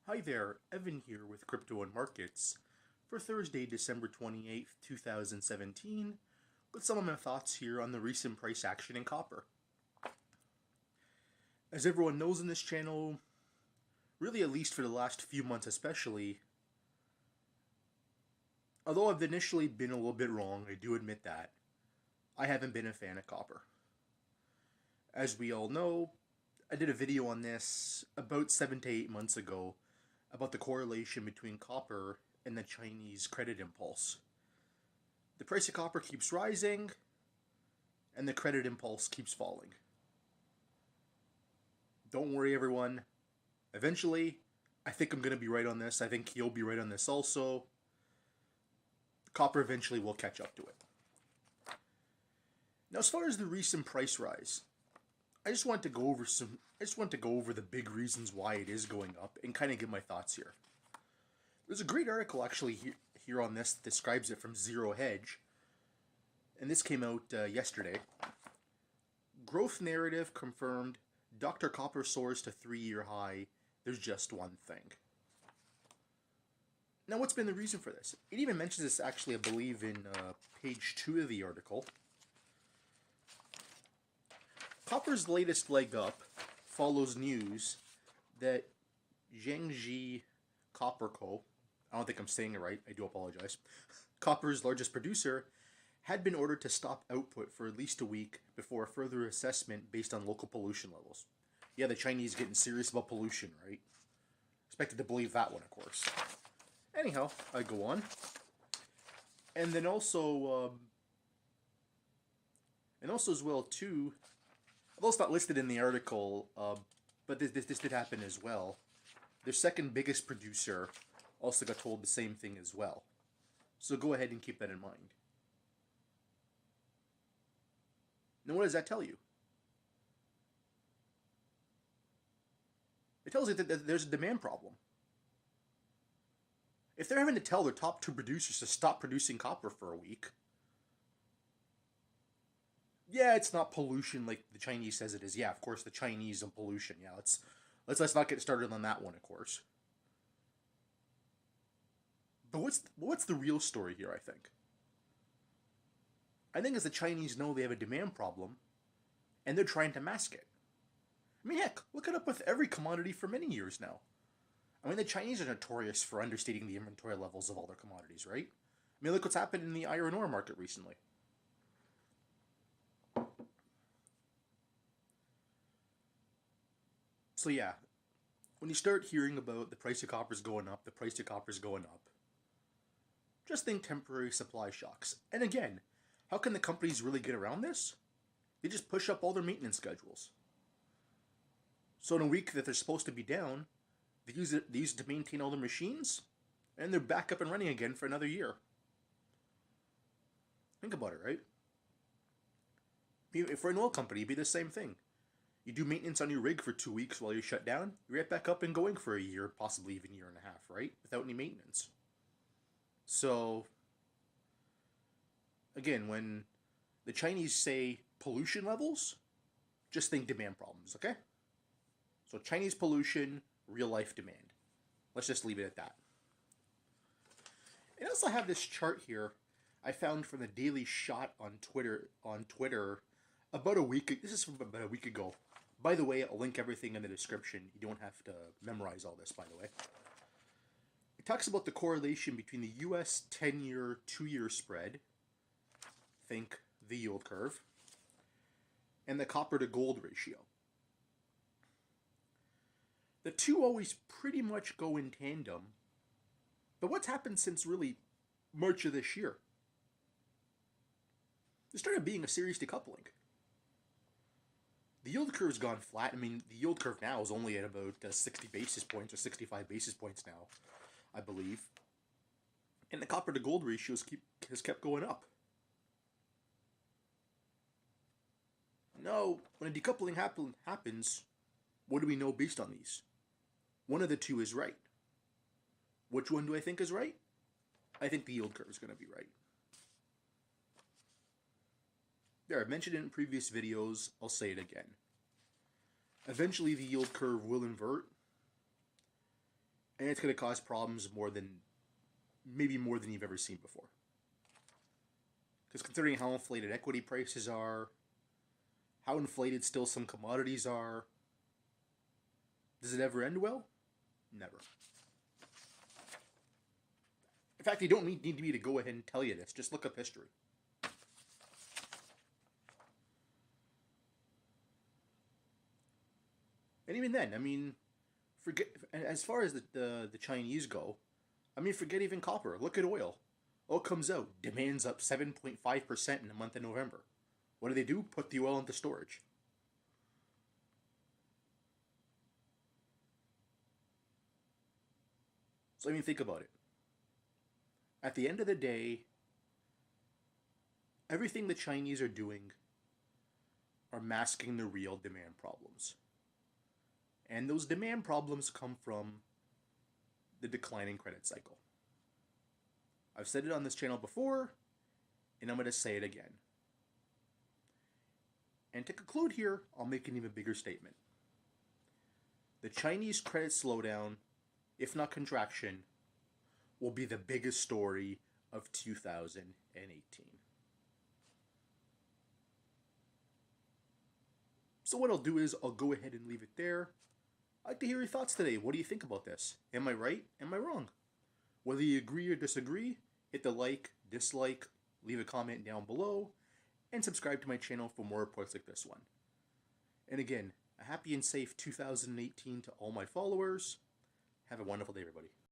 Hi there, Evan here with Crypto and Markets for Thursday, December 28th, 2017, with some of my thoughts here on the recent price action in copper. As everyone knows in this channel, really at least for the last few months especially, although I've initially been a little bit wrong, I do admit that, I haven't been a fan of copper. As we all know, I did a video on this about 7 to 8 months ago about the correlation between copper and the Chinese credit impulse. The price of copper keeps rising, and the credit impulse keeps falling. Don't worry, everyone. Eventually, I think I'm going to be right on this. I think you'll be right on this also. Copper eventually will catch up to it. Now, as far as the recent price rise, I just want to go over the big reasons why it is going up and kind of give my thoughts here. There's a great article actually here on this that describes it from Zero Hedge, and this came out yesterday. Growth narrative confirmed. Dr. Copper soars to 3-year high. There's just one thing. Now, what's been the reason for this? It even mentions this actually, I believe, in page 2 of the article. Copper's latest leg up follows news that Zhangji Copper Co., I don't think I'm saying it right, I do apologize, Copper's largest producer, had been ordered to stop output for at least a week before a further assessment based on local pollution levels. Yeah, the Chinese getting serious about pollution, right? Expected to believe that one, of course. Anyhow, I go on. And then also as well, too, although it's not listed in the article, but this did happen as well. Their second biggest producer also got told the same thing as well. So go ahead and keep that in mind. Now, what does that tell you? It tells you that there's a demand problem. If they're having to tell their top 2 producers to stop producing copper for a week, yeah, it's not pollution like the Chinese says it is. Yeah, of course, the Chinese and pollution. Yeah, let's not get started on that one, of course. But what's the real story here, I think? I think as the Chinese know they have a demand problem, and they're trying to mask it. I mean, heck, look it up with every commodity for many years now. I mean, the Chinese are notorious for understating the inventory levels of all their commodities, right? I mean, look what's happened in the iron ore market recently. So yeah, when you start hearing about the price of copper's going up, just think temporary supply shocks. And again, how can the companies really get around this? They just push up all their maintenance schedules. So in a week that they're supposed to be down, they use it to maintain all their machines, and they're back up and running again for another year. Think about it, right? If for an oil company, it'd be the same thing. You do maintenance on your rig for 2 weeks while you're shut down, you're right back up and going for a year, possibly even a year and a half, right? Without any maintenance. So, again, when the Chinese say pollution levels, just think demand problems, okay? So Chinese pollution, real life demand. Let's just leave it at that. And also I have this chart here I found from the Daily Shot on Twitter about a week. This is from about a week ago. By the way, I'll link everything in the description. You don't have to memorize all this, by the way. It talks about the correlation between the US 10-year, 2-year spread, think the yield curve, and the copper to gold ratio. The two always pretty much go in tandem, but what's happened since really March of this year? There started being a serious decoupling. The yield curve's gone flat. I mean, the yield curve now is only at about 60 basis points or 65 basis points now, I believe. And the copper to gold ratio has kept going up. Now, when a decoupling happens, what do we know based on these? One of the two is right. Which one do I think is right? I think the yield curve is going to be right. There, I've mentioned it in previous videos. I'll say it again. Eventually, the yield curve will invert, it's going to cause problems maybe more than you've ever seen before. Because considering how inflated equity prices are, how inflated still some commodities are, does it ever end well? Never. In fact, you don't need me to go ahead and tell you this. Just look up history. And even then, I mean, forget as far as the Chinese go. I mean, forget even copper. Look at oil. Oil comes out, demand's up 7.5% in the month of November. What do? Put the oil into storage. So I mean, think about it. At the end of the day, everything the Chinese are doing are masking the real demand problems. And those demand problems come from the declining credit cycle. I've said it on this channel before, and I'm going to say it again. And to conclude here, I'll make an even bigger statement. The Chinese credit slowdown, if not contraction, will be the biggest story of 2018. So what I'll do is I'll go ahead and leave it there. I'd like to hear your thoughts today. What do you think about this? Am I right? Am I wrong? Whether you agree or disagree, hit the like, dislike, leave a comment down below, and subscribe to my channel for more reports like this one. And again, a happy and safe 2018 to all my followers. Have a wonderful day, everybody.